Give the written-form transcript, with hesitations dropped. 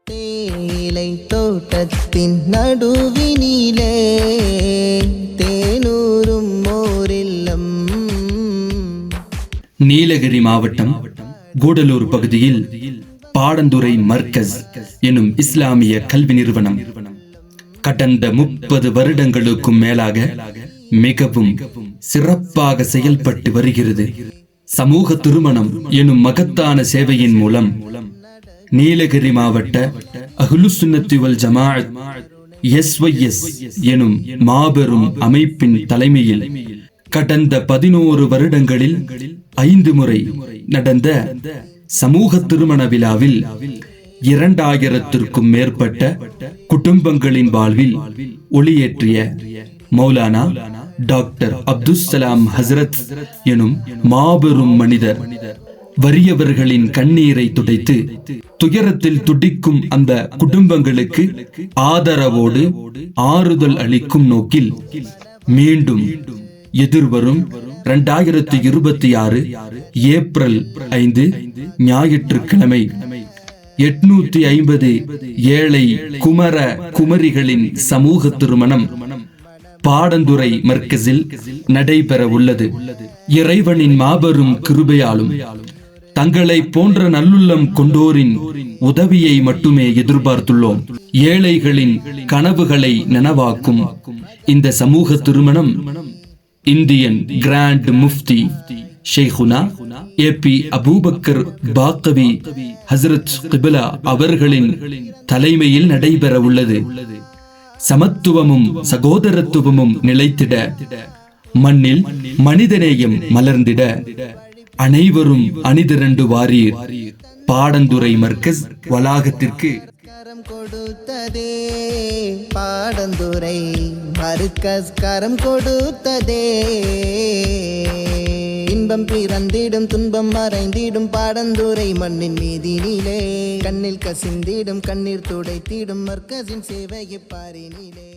தேயிலை தோட்டத்தின் நடுவினிலே தேனூரும் ஓரில்லம். நீலகிரி மாவட்டம் கூடலூர் பகுதியில் பாடந்துறை மர்கஸ் எனும் இஸ்லாமிய கல்வி நிறுவனம் கடந்த 30 வருடங்களுக்கும் மேலாக மிகவும் சிறப்பாக செயல்பட்டு வருகிறது. சமூக திருமணம் எனும் மகத்தான சேவையின் மூலம் நீலகிரி மாவட்ட அஹ்லுஸ் சுன்னத்தி வல் ஜமாஅத் SYS எனும் மாபெரும் அமைப்பின் தலைமையில் கடந்த 11 வருடங்களில் 5 முறை நடந்த சமூக திருமண விழாவில் 2000த்திற்கும் மேற்பட்ட குடும்பங்களின் வாழ்வில் ஒளியேற்றிய மௌலானா டாக்டர் அப்துஸ்ஸலாம் ஹசரத் எனும் மாபெரும் மனிதர் வறியவர்களின் கண்ணீரை துடைத்து துயரத்தில் துடிக்கும் அந்த குடும்பங்களுக்கு ஆதரவோடு ஆறுதல் அளிக்கும் நோக்கில் மீண்டும் எதிர்வரும் 2026 ஏப்ரல் 5 ஞாயிற்றுக்கிழமை 850 ஏழை குமர குமரிகளின் சமூக திருமணம் பாடந்துறை மர்கஸில் நடைபெற உள்ளது. இறைவனின் மாபெரும் கிருபையாலும் தங்களை போன்ற நல்லுள்ளம் கொண்டோரின் உதவியை மட்டுமே எதிர்பார்த்துள்ளோம். ஏழைகளின் கனவுகளை நனவாக்கும் இந்த சமூக திருமணம் இந்தியன் கிராண்ட் முஃப்தி ஷேகுனா AP அபூபக்கர் பாக்கவி ஹசரத் கிபிலா அவர்களின் தலைமையில் நடைபெற உள்ளது. சமத்துவமும் சகோதரத்துவமும் நிலைத்திட, மண்ணில் மனிதநேயம் மலர்ந்திட அனைவரும் அணிதிரண்டு வாரீர். பாடந்துறை மர்கஸ் வளாகத்திற்கு கரம் கொடுத்ததே பாடந்துறை மர்கஸ் கரம் கொடுத்ததே. இன்பம் பிறந்திடும் துன்பம் மறைந்திடும் பாடந்துறை மண்ணின் மீதினிலே கண்ணில் கசிந்திடும் கண்ணீர் துடைத்திடும் மர்கஸின் சேவையை பாரினிலே.